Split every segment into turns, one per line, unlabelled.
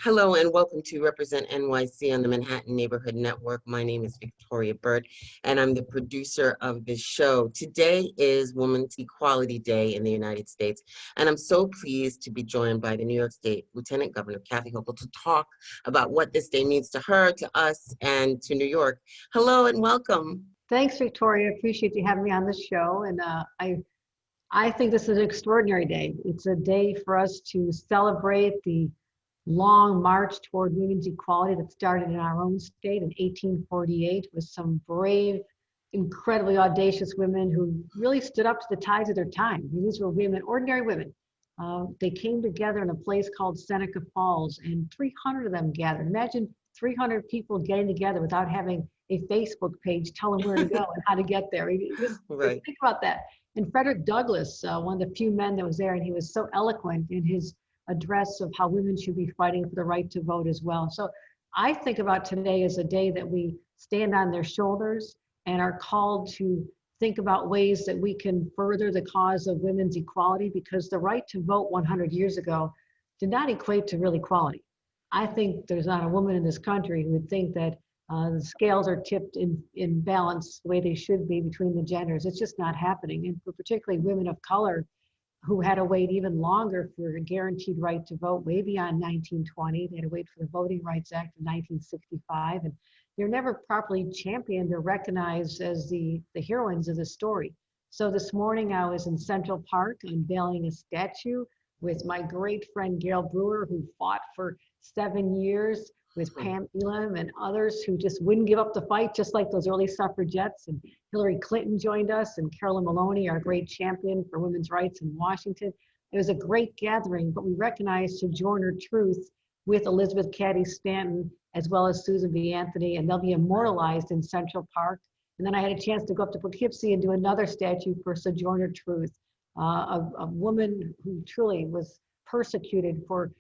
Hello and welcome to Represent NYC on the Manhattan Neighborhood Network. My name is Victoria Burt and I'm the producer of this show. Today is Women's Equality Day in the United States, and I'm so pleased to be joined by the New York State Lieutenant Governor Kathy Hochul to talk about what this day means to her, to us, and to New York. Hello and welcome.
Thanks, Victoria. I appreciate you having me on this show. And I think this is an extraordinary day. It's a day for us to celebrate the long march toward women's equality that started in our own state in 1848 with some brave, incredibly audacious women who really stood up to the tides of their time. I mean, these were women, ordinary women. They came together in a place called Seneca Falls, and 300 of them gathered. Imagine 300 people getting together without having a Facebook page telling where to go and how to get there. Just think about that. And Frederick Douglass, one of the few men that was there, and he was so eloquent in his address of how women should be fighting for the right to vote as well. So I think about today as a day that we stand on their shoulders and are called to think about ways that we can further the cause of women's equality, because the right to vote 100 years ago did not equate to real equality. I think there's not a woman in this country who would think that the scales are tipped in balance the way they should be between the genders. It's just not happening. And for particularly women of color who had to wait even longer for a guaranteed right to vote, way beyond 1920. They had to wait for the Voting Rights Act of 1965. And they're never properly championed or recognized as the heroines of the story. So this morning I was in Central Park unveiling a statue with my great friend Gail Brewer, who fought for 7 years with Pam Elam and others who just wouldn't give up the fight, just like those early suffragettes. And Hillary Clinton joined us, and Carolyn Maloney, our great champion for women's rights in Washington. It was a great gathering, but we recognized Sojourner Truth with Elizabeth Cady Stanton, as well as Susan B. Anthony, and they'll be immortalized in Central Park. And then I had a chance to go up to Poughkeepsie and do another statue for Sojourner Truth, a woman who truly was persecuted for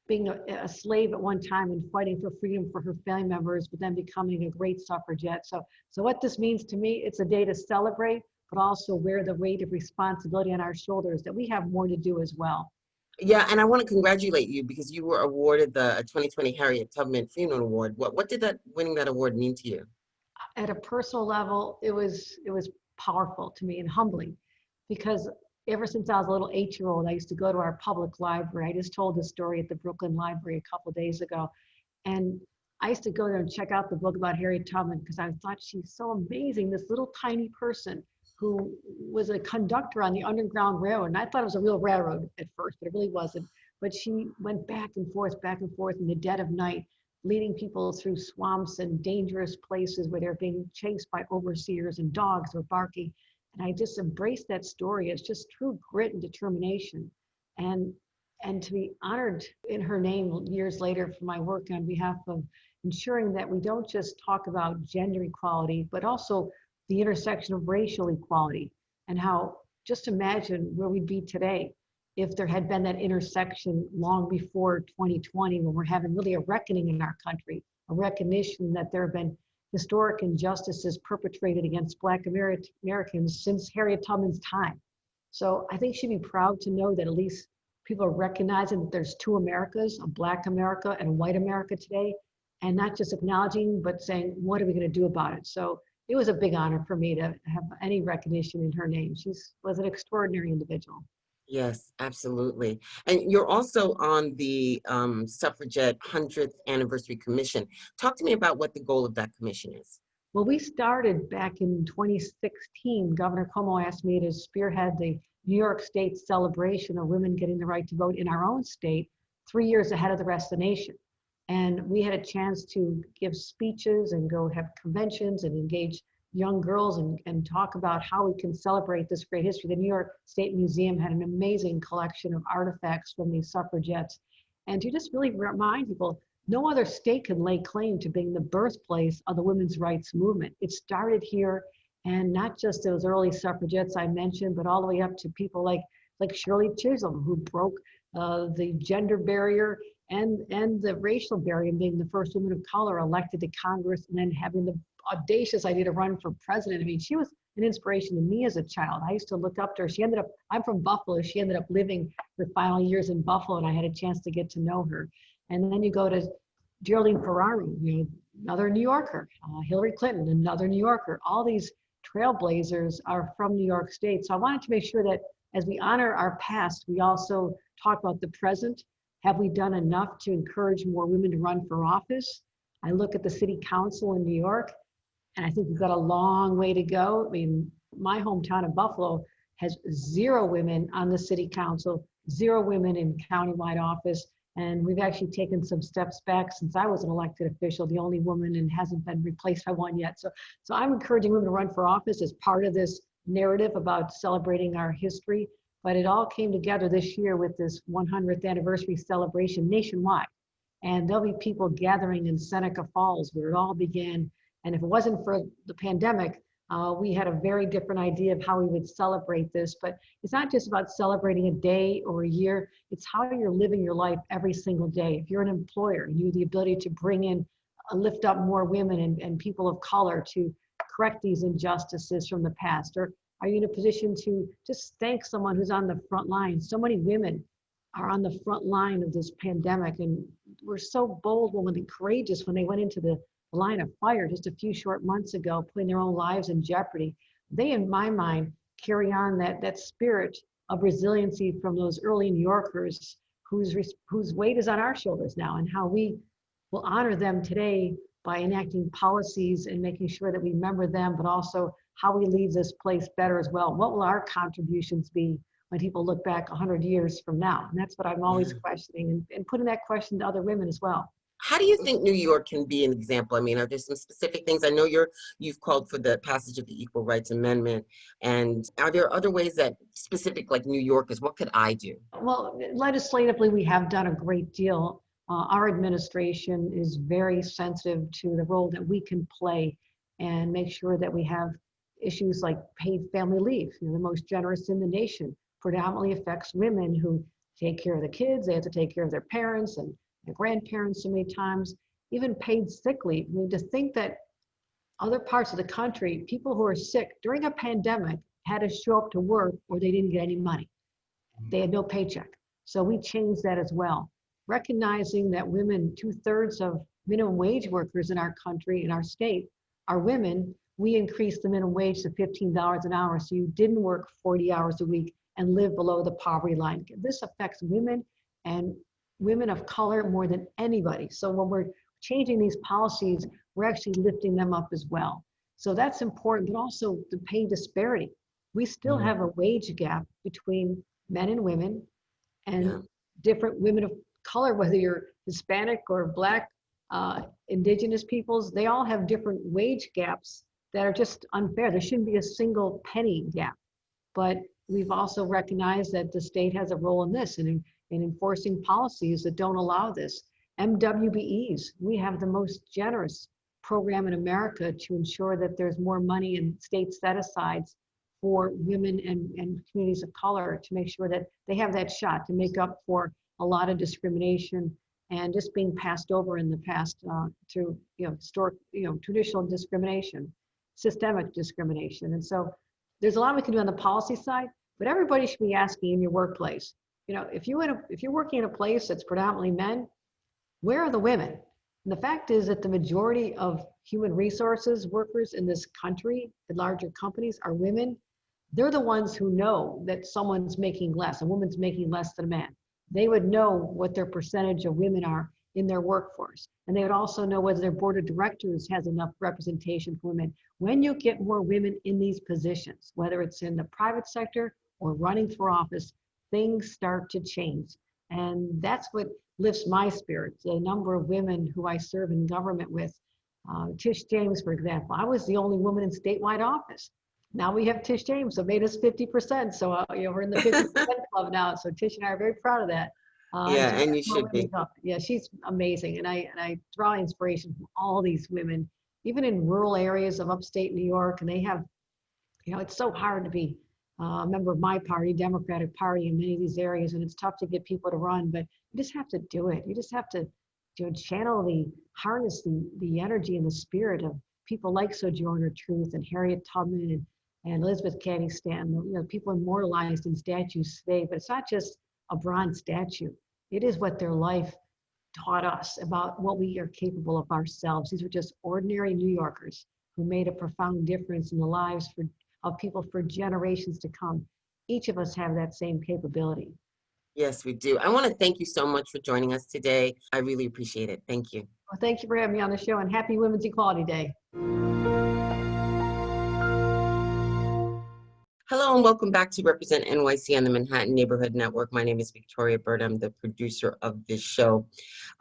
being a slave at one time and fighting for freedom for her family members, but then becoming a great suffragette. So what this means to me, it's a day to celebrate, but also wear the weight of responsibility on our shoulders that we have more to do as well.
Yeah, and I want to congratulate you because you were awarded the 2020 Harriet Tubman Freeman Award. What did winning that award mean to you?
At a personal level, it was powerful to me and humbling, because ever since I was a little 8-year-old, I used to go to our public library. I just told this story at the Brooklyn Library a couple of days ago. And I used to go there and check out the book about Harriet Tubman because I thought she's so amazing, this little tiny person who was a conductor on the Underground Railroad. And I thought it was a real railroad at first, but it really wasn't. But she went back and forth in the dead of night, leading people through swamps and dangerous places where they're being chased by overseers and dogs were barking. And I just embraced that story as just true grit and determination. And to be honored in her name years later for my work on behalf of ensuring that we don't just talk about gender equality, but also the intersection of racial equality, and how, just imagine where we'd be today if there had been that intersection long before 2020, when we're having really a reckoning in our country, a recognition that there have been historic injustices perpetrated against Black Americans since Harriet Tubman's time. So I think she'd be proud to know that at least people are recognizing that there's two Americas, a Black America and a white America today, and not just acknowledging, but saying, what are we going to do about it? So it was a big honor for me to have any recognition in her name. She was an extraordinary individual.
Yes, absolutely. And you're also on the Suffragette 100th Anniversary Commission. Talk to me about what the goal of that commission is.
Well, we started back in 2016. Governor Cuomo asked me to spearhead the New York State celebration of women getting the right to vote in our own state 3 years ahead of the rest of the nation. And we had a chance to give speeches and go have conventions and engage young girls and talk about how we can celebrate this great history. The New York State Museum had an amazing collection of artifacts from these suffragettes. And to just really remind people, no other state can lay claim to being the birthplace of the women's rights movement. It started here, and not just those early suffragettes I mentioned, but all the way up to people like Shirley Chisholm, who broke the gender barrier and the racial barrier, being the first woman of color elected to Congress and then having the audacious idea to run for president. I mean, she was an inspiration to me as a child. I used to look up to her. I'm from Buffalo. She ended up living her final years in Buffalo, and I had a chance to get to know her. And then you go to Geraldine Ferraro, another New Yorker, Hillary Clinton, another New Yorker. All these trailblazers are from New York State. So I wanted to make sure that as we honor our past, we also talk about the present. Have we done enough to encourage more women to run for office? I look at the city council in New York, and I think we've got a long way to go. I mean, my hometown of Buffalo has 0 women on the city council, 0 women in countywide office. And we've actually taken some steps back since I was an elected official, the only woman, and hasn't been replaced by one yet. So I'm encouraging women to run for office as part of this narrative about celebrating our history. But it all came together this year with this 100th anniversary celebration nationwide. And there'll be people gathering in Seneca Falls where it all began. And if it wasn't for the pandemic, we had a very different idea of how we would celebrate this. But it's not just about celebrating a day or a year, it's how you're living your life every single day. If you're an employer and you have the ability to bring in, lift up more women and people of color to correct these injustices from the past, or are you in a position to just thank someone who's on the front line? So many women are on the front line of this pandemic, and were so bold and courageous when they went into the line of fire just a few short months ago, putting their own lives in jeopardy. They, in my mind, carry on that spirit of resiliency from those early New Yorkers whose weight is on our shoulders now, and how we will honor them today by enacting policies and making sure that we remember them, but also how we leave this place better as well. What will our contributions be when people look back 100 years from now? And that's what I'm always questioning, and putting that question to other women as well.
How do you think New York can be an example? I mean, are there some specific things? I know you've called for the passage of the Equal Rights Amendment, and are there other ways that specific, like New Yorkers, what could I do?
Well, legislatively, we have done a great deal. Our administration is very sensitive to the role that we can play and make sure that we have issues like paid family leave. The most generous in the nation, predominantly affects women who take care of the kids. They have to take care of their parents and their grandparents so many times. Even paid sick leave. I mean, to think that other parts of the country, people who are sick during a pandemic had to show up to work or they didn't get any money. They had no paycheck. So we changed that as well. Recognizing that women, 2/3 of minimum wage workers in our country, in our state, are women, we increased the minimum wage to $15 an hour. So you didn't work 40 hours a week and live below the poverty line. This affects women and women of color more than anybody. So when we're changing these policies, we're actually lifting them up as well. So that's important, but also the pay disparity. We still have a wage gap between men and women, and different women of color, whether you're Hispanic or Black, indigenous peoples, they all have different wage gaps that are just unfair. There shouldn't be a single penny gap. But we've also recognized that the state has a role in this and in enforcing policies that don't allow this. MWBEs, we have the most generous program in America to ensure that there's more money in state set-asides for women and communities of color to make sure that they have that shot to make up for a lot of discrimination and just being passed over in the past to historic, traditional discrimination, systemic discrimination. And so there's a lot we can do on the policy side, but everybody should be asking in your workplace, if you're working in a place that's predominantly men, where are the women? And the fact is that the majority of human resources workers in this country, the larger companies, are women. They're the ones who know that someone's making less, a woman's making less than a man. They would know what their percentage of women are in their workforce. And they would also know whether their board of directors has enough representation for women. When you get more women in these positions, whether it's in the private sector or running for office, things start to change. And that's what lifts my spirits. The number of women who I serve in government with, Tish James, for example, I was the only woman in statewide office. Now we have Tish James, so made us 50%. So we're in the 50% club now. So Tish and I are very proud of that.
And you should be.
Yeah, she's amazing, and I draw inspiration from all these women, even in rural areas of upstate New York. And they have, it's so hard to be a member of my party, Democratic Party, in many of these areas, and it's tough to get people to run. But you just have to do it. You just have to channel harness the energy and the spirit of people like Sojourner Truth and Harriet Tubman and Elizabeth Cady Stanton, people immortalized in statues today, but it's not just a bronze statue. It is what their life taught us about what we are capable of ourselves. These were just ordinary New Yorkers who made a profound difference in the lives of people for generations to come. Each of us have that same capability.
Yes, we do. I want to thank you so much for joining us today. I really appreciate it. Thank you.
Well, thank you for having me on the show, and happy Women's Equality Day.
Hello and welcome back to Represent NYC on the Manhattan Neighborhood Network. My name is Victoria Bird. I'm the producer of this show.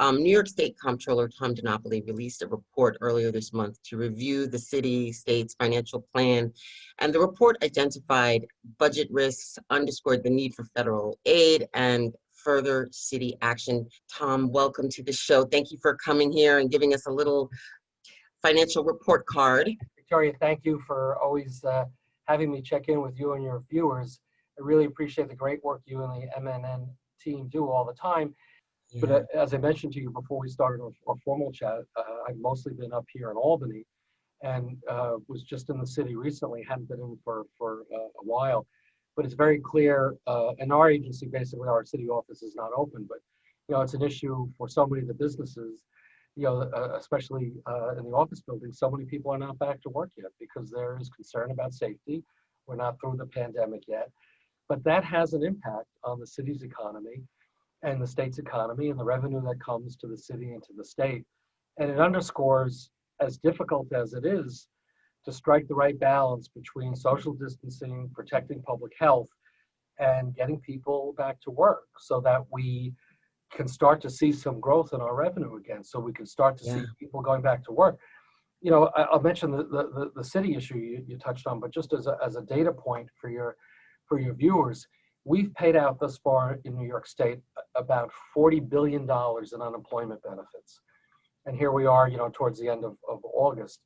New York State Comptroller Tom DiNapoli released a report earlier this month to review the city-state's financial plan, and the report identified budget risks, underscored the need for federal aid, and further city action. Tom, welcome to the show. Thank you for coming here and giving us a little financial report card.
Victoria, thank you for always having me check in with you and your viewers. I really appreciate the great work you and the MNN team do all the time. Yeah. But as I mentioned to you before we started our formal chat, I've mostly been up here in Albany and was just in the city recently, hadn't been in for a while. But it's very clear, and our agency, basically our city office is not open, but it's an issue for so many of the businesses, especially in the office building. So many people are not back to work yet because there is concern about safety. We're not through the pandemic yet, but that has an impact on the city's economy and the state's economy and the revenue that comes to the city and to the state. And it underscores, as difficult as it is, to strike the right balance between social distancing, protecting public health, and getting people back to work so that we can start to see some growth in our revenue again, so we can start to see people going back to work. I'll mention the city issue you touched on, but just as a data point for your viewers, we've paid out thus far in New York State about $40 billion in unemployment benefits. And here we are, towards the end of August.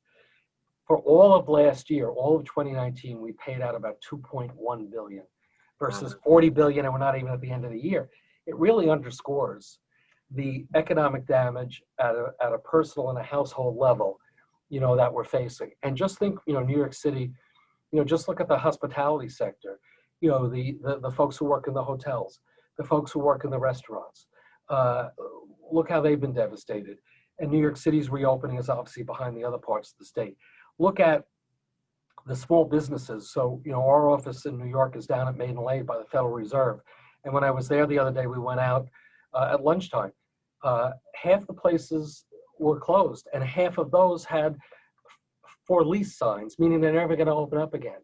For all of last year, all of 2019, we paid out about 2.1 billion versus 40 billion, and we're not even at the end of the year. It really underscores the economic damage at a personal and a household level, that we're facing. And just think, New York City, just look at the hospitality sector, the folks who work in the hotels, the folks who work in the restaurants. Look how they've been devastated. And New York City's reopening is obviously behind the other parts of the state. Look at the small businesses. So, our office in New York is down at Maiden Lane by the Federal Reserve. And when I was there the other day, we went out at lunchtime. Half the places were closed, and half of those had for lease signs, meaning they're never going to open up again.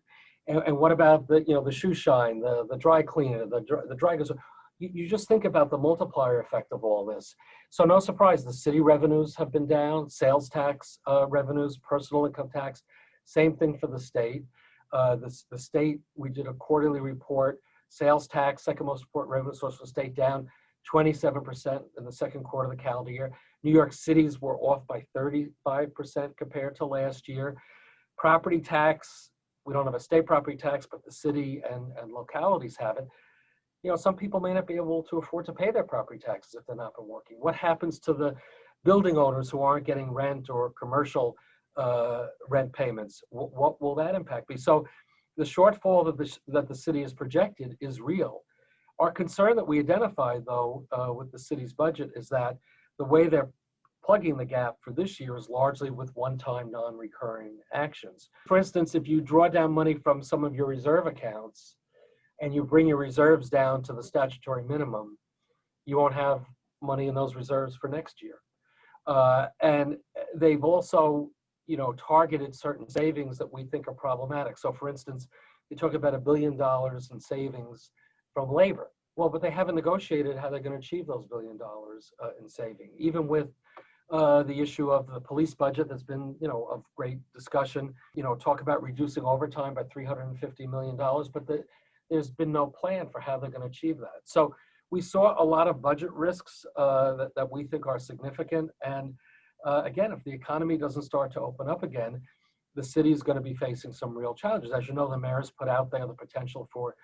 And what about the shoe shine, the dry cleaner, the dry goods? You just think about the multiplier effect of all this. So no surprise, the city revenues have been down, sales tax revenues, personal income tax, same thing for the state. The state, we did a quarterly report, sales tax, second most important revenue source for the state, down 27% in the second quarter of the calendar year. New York City's were off by 35% compared to last year. Property tax, we don't have a state property tax, but the city and localities have it. Some people may not be able to afford to pay their property taxes if they're not been working. What happens to the building owners who aren't getting rent or commercial rent payments? What will that impact be? So the shortfall that the city has projected is real. Our concern that we identified, though, with the city's budget is that the way they're plugging the gap for this year is largely with one-time non-recurring actions. For instance, if you draw down money from some of your reserve accounts and you bring your reserves down to the statutory minimum, you won't have money in those reserves for next year. And they've also, targeted certain savings that we think are problematic. So for instance, they talk about $1 billion in savings from labor. Well, but they haven't negotiated how they're going to achieve those $1 billion in saving, even with the issue of the police budget that's been, of great discussion. Talk about reducing overtime by $350 million, but there's been no plan for how they're going to achieve that. So we saw a lot of budget risks that we think are significant. And again, if the economy doesn't start to open up again, the city is going to be facing some real challenges. As you know, the mayor's put out there the potential for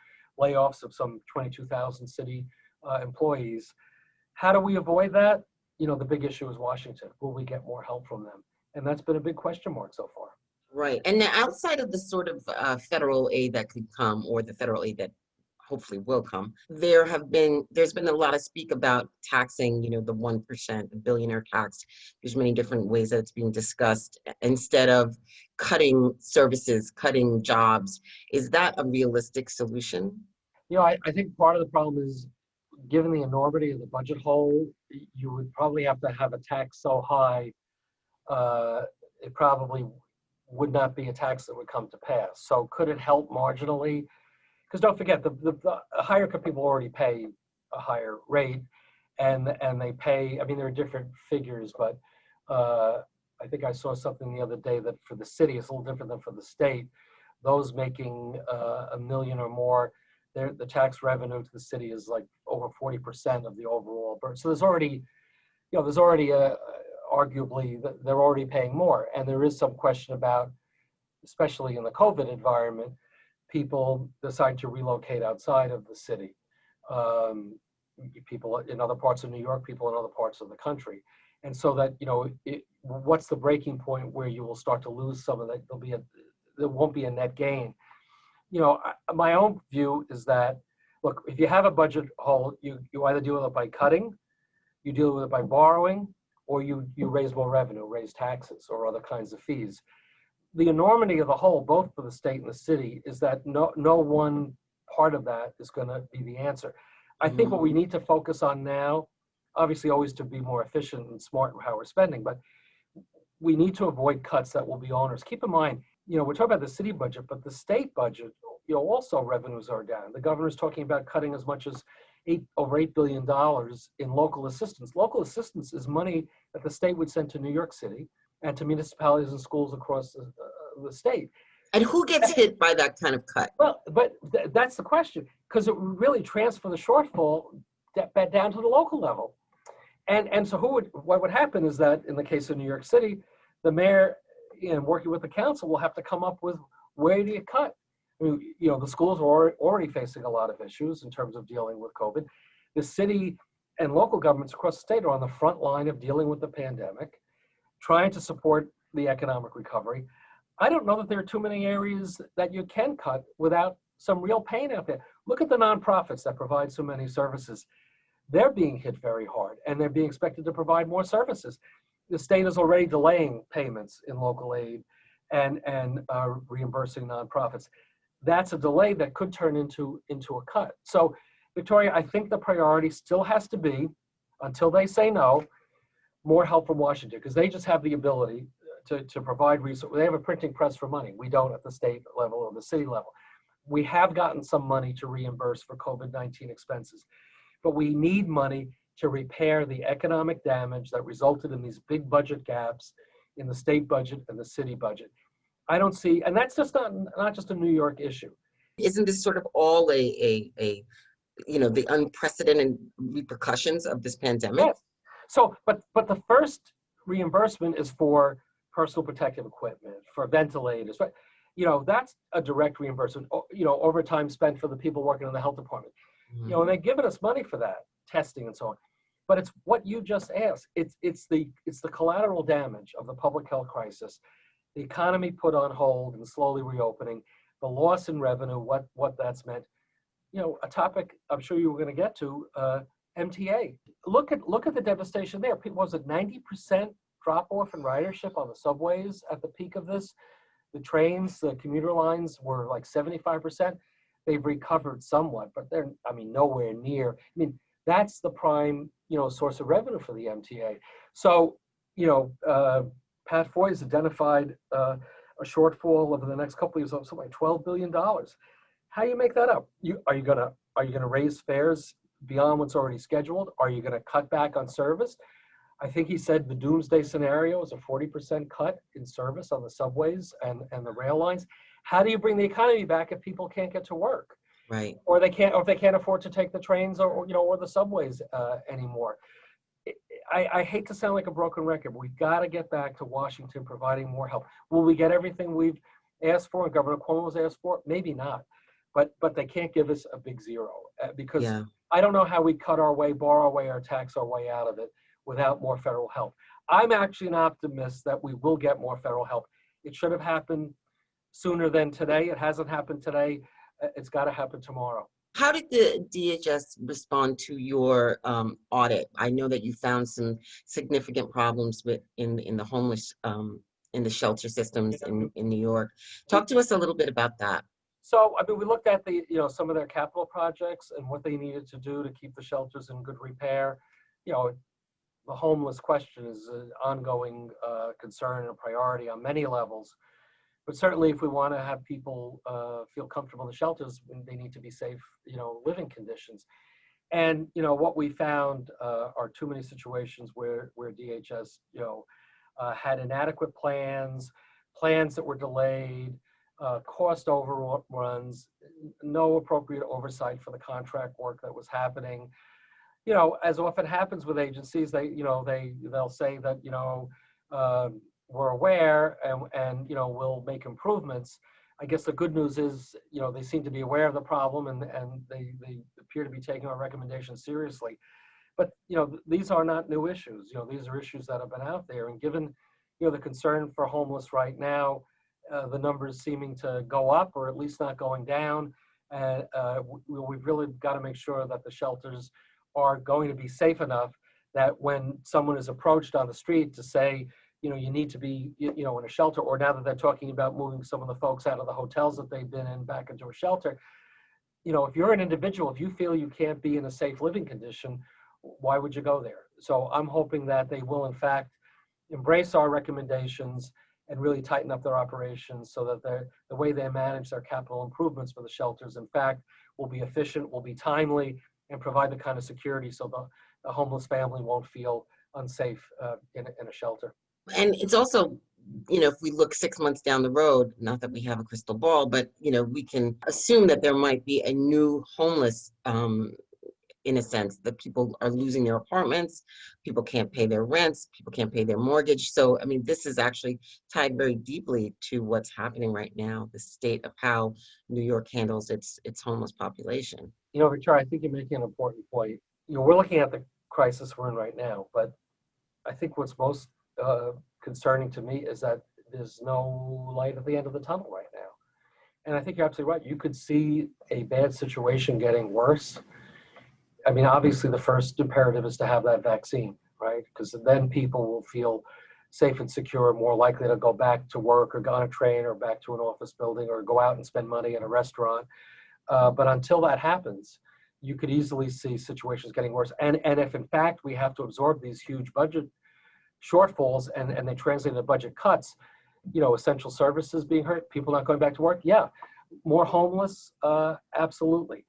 layoffs of some 22,000 city employees. How do we avoid that? The big issue is Washington. Will we get more help from them? And that's been a big question mark so far.
Right. And now outside of the sort of federal aid that could come, or the federal aid that hopefully will come, there's been a lot of speak about taxing, the 1%, the billionaire tax. There's many different ways that it's being discussed instead of cutting services, cutting jobs. Is that a realistic solution?
I think part of the problem is, given the enormity of the budget hole, you would probably have to have a tax so high, it probably would not be a tax that would come to pass. So could it help marginally? Because don't forget, the higher income people already pay a higher rate, and they pay. I mean, there are different figures, but I think I saw something the other day that for the city it's a little different than for the state. Those making $1 million or more, the tax revenue to the city is like over 40% of the overall burden. So there's already arguably they're already paying more, and there is some question about, especially in the COVID environment, people decide to relocate outside of the city. People in other parts of New York, people in other parts of the country. And so that, what's the breaking point where you will start to lose some of that? There won't be a net gain. My own view is that, look, if you have a budget hole, you either deal with it by cutting, you deal with it by borrowing, or you raise more revenue, raise taxes or other kinds of fees. The enormity of the whole, both for the state and the city, is that no one part of that is going to be the answer. I think what we need to focus on now, obviously always to be more efficient and smart in how we're spending, but we need to avoid cuts that will be onerous. Keep in mind, we're talking about the city budget, but the state budget, also revenues are down. The governor's talking about cutting as much as over $8 billion in local assistance. Local assistance is money that the state would send to New York City and to municipalities and schools across the state.
And who gets hit by that kind of cut?
Well, but that's the question, because it would really transfer the shortfall down to the local level. And so what would happen is that in the case of New York City, the mayor, working with the council, will have to come up with, where do you cut? I mean, the schools are already facing a lot of issues in terms of dealing with COVID. The city and local governments across the state are on the front line of dealing with the pandemic, trying to support the economic recovery. I don't know that there are too many areas that you can cut without some real pain out there. Look at the nonprofits that provide so many services. They're being hit very hard, and they're being expected to provide more services. The state is already delaying payments in local aid and reimbursing nonprofits. That's a delay that could turn into a cut. So, Victoria, I think the priority still has to be, until they say no, more help from Washington, because they just have the ability to provide resources. They have a printing press for money. We don't at the state level or the city level. We have gotten some money to reimburse for COVID-19 expenses, but we need money to repair the economic damage that resulted in these big budget gaps in the state budget and the city budget. I don't see, and that's just not just a New York issue.
Isn't this sort of all the unprecedented repercussions of this pandemic?
Yes. So, but the first reimbursement is for personal protective equipment, for ventilators. But, that's a direct reimbursement. Overtime spent for the people working in the health department. And they've given us money for that, testing and so on. But it's what you just asked. It's the collateral damage of the public health crisis, the economy put on hold and slowly reopening, the loss in revenue, what that's meant. A topic I'm sure you were going to get to, MTA. Look at the devastation there. Was it 90% drop off in ridership on the subways at the peak of this? The trains, the commuter lines were like 75%. They've recovered somewhat, but they're, nowhere near. That's the prime, source of revenue for the MTA. So, Pat Foy has identified a shortfall over the next couple of years of something like $12 billion. How do you make that up? Are you gonna raise fares beyond what's already scheduled? Are you gonna cut back on service? I think he said the doomsday scenario is a 40% cut in service on the subways and the rail lines. How do you bring the economy back if people can't get to work?
Right.
Or if they can't afford to take the trains or the subways anymore? I hate to sound like a broken record, but we've got to get back to Washington providing more help. Will we get everything we've asked for and Governor Cuomo's asked for? Maybe not, but they can't give us a big zero because I don't know how we cut our way, borrow our way, or tax our way out of it without more federal help. I'm actually an optimist that we will get more federal help. It should have happened sooner than today. It hasn't happened today. It's got to happen tomorrow.
How did the DHS respond to your audit? I know that you found some significant problems in the homeless in the shelter systems in New York. Talk to us a little bit about that.
So, I mean, we looked at some of their capital projects and what they needed to do to keep the shelters in good repair. The homeless question is an ongoing concern and a priority on many levels. But certainly if we want to have people feel comfortable in the shelters, they need to be safe, living conditions. And, what we found are too many situations where DHS, had inadequate plans that were delayed, cost overruns, no appropriate oversight for the contract work that was happening. As often happens with agencies, they'll say that, we're aware and we'll make improvements. I guess the good news is, they seem to be aware of the problem and they appear to be taking our recommendations seriously. But, these are not new issues. These are issues that have been out there. And given, the concern for homeless right now, the numbers seeming to go up or at least not going down, we've really got to make sure that the shelters are going to be safe enough that when someone is approached on the street to say, you need to be, in a shelter, or now that they're talking about moving some of the folks out of the hotels that they've been in back into a shelter, if you're an individual, if you feel you can't be in a safe living condition, why would you go there? So I'm hoping that they will, in fact, embrace our recommendations and really tighten up their operations so that the way they manage their capital improvements for the shelters, in fact, will be efficient, will be timely, and provide the kind of security so the homeless family won't feel unsafe in a shelter.
And it's also, if we look 6 months down the road, not that we have a crystal ball, but, we can assume that there might be a new homeless, in a sense, that people are losing their apartments, people can't pay their rents, people can't pay their mortgage. So, I mean, this is actually tied very deeply to what's happening right now, the state of how New York handles its homeless population.
Victoria, I think you're making an important point. We're looking at the crisis we're in right now, but I think what's most concerning to me is that there's no light at the end of the tunnel right now. And I think you're absolutely right. You could see a bad situation getting worse. I mean, obviously the first imperative is to have that vaccine, right? Because then people will feel safe and secure, more likely to go back to work or go on a train or back to an office building or go out and spend money in a restaurant. But until that happens, you could easily see situations getting worse. And if in fact we have to absorb these huge budget shortfalls and they translate into budget cuts, essential services being hurt, people not going back to work, yeah. More homeless, absolutely.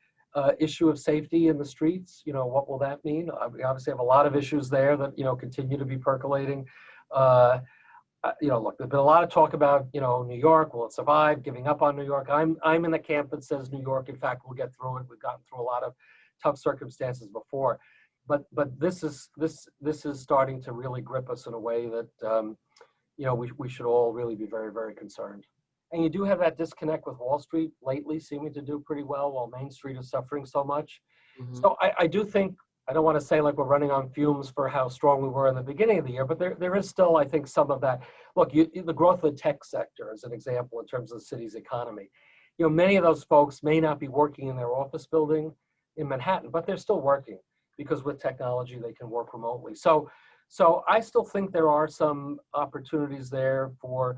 Issue of safety in the streets, what will that mean? We obviously have a lot of issues there that, continue to be percolating. Look, there's been a lot of talk about, New York, will it survive, giving up on New York. I'm in the camp that says New York, in fact, will get through it. We've gotten through a lot of tough circumstances before. But this is starting to really grip us in a way that, we should all really be very, very concerned. And you do have that disconnect with Wall Street lately seeming to do pretty well while Main Street is suffering so much. Mm-hmm. So I do think, I don't want to say like we're running on fumes for how strong we were in the beginning of the year, but there is still, I think, some of that. Look, the growth of the tech sector is an example in terms of the city's economy. Many of those folks may not be working in their office building in Manhattan, but they're still working because with technology they can work remotely. So I still think there are some opportunities there for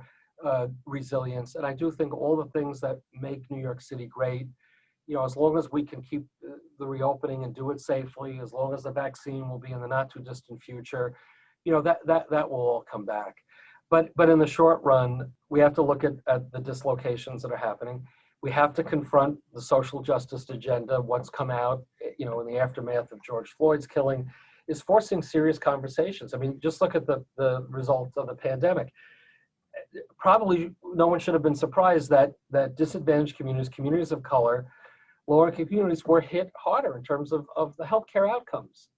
resilience. And I do think all the things that make New York City great, as long as we can keep the reopening and do it safely, as long as the vaccine will be in the not too distant future, that will all come back. But in the short run, we have to look at the dislocations that are happening. We have to confront the social justice agenda. What's come out, in the aftermath of George Floyd's killing is forcing serious conversations. I mean, just look at the results of the pandemic. Probably no one should have been surprised that disadvantaged communities of color, lower communities were hit harder in terms of the healthcare outcomes,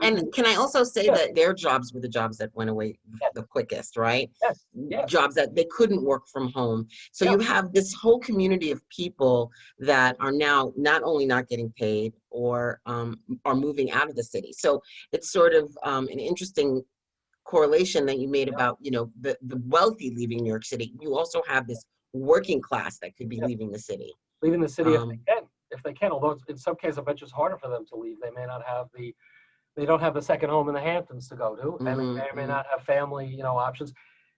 And can I also say that their jobs were the jobs that went away the quickest, right?
Yes.
Jobs that they couldn't work from home. So you have this whole community of people that are now not only not getting paid or are moving out of the city. So it's sort of an interesting correlation that you made
Yeah.
about, the wealthy leaving New York City. You also have this working class that could be
Yeah.
leaving the city.
Leaving the city
Um,
if they can, although in some cases I bet it's harder for them to leave. They may not have they don't have the second home in the Hamptons to go to, and they may or may not have family, options.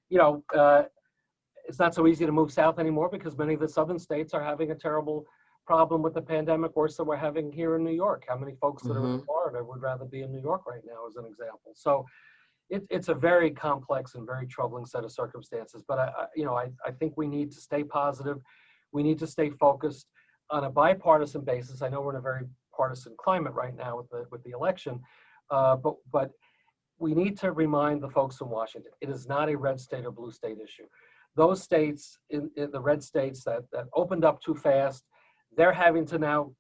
It's not so easy to move south anymore because many of the southern states are having a terrible problem with the pandemic, worse than we're having here in New York. How many folks that are in Florida would rather be in New York right now, as an example? So it's a very complex and very troubling set of circumstances. But I think we need to stay positive. We need to stay focused on a bipartisan basis. I know we're in a very partisan climate right now with the election, but we need to remind the folks in Washington, it is not a red state or blue state issue. Those states, in the red states that opened up too fast, they're having to now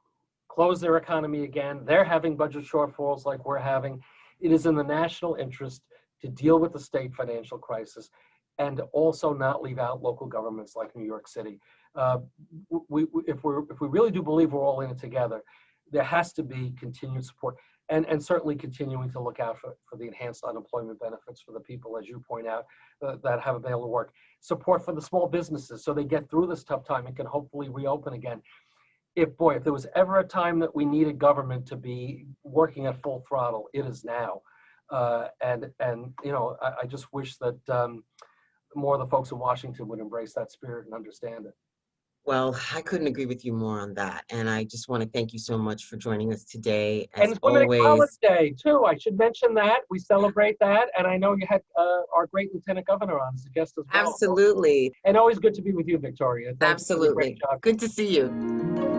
close their economy again. They're having budget shortfalls like we're having. It is in the national interest to deal with the state financial crisis and also not leave out local governments like New York City. If we really do believe we're all in it together, there has to be continued support and certainly continuing to look out for the enhanced unemployment benefits for the people, as you point out, that haven't been able to work. Support for the small businesses so they get through this tough time and can hopefully reopen again. If there was ever a time that we needed government to be working at full throttle, it is now. I just wish that more of the folks in Washington would embrace that spirit and understand it.
Well, I couldn't agree with you more on that. And I just want to thank you so much for joining us today.
And
As
it's Women in College
always,
Day, too. I should mention that. We celebrate that. And I know you had our great Lieutenant Governor on as a guest as well.
absolutely.
And always good to be with you, Victoria. Thanks for the great
Absolutely.
job.
Good to see you.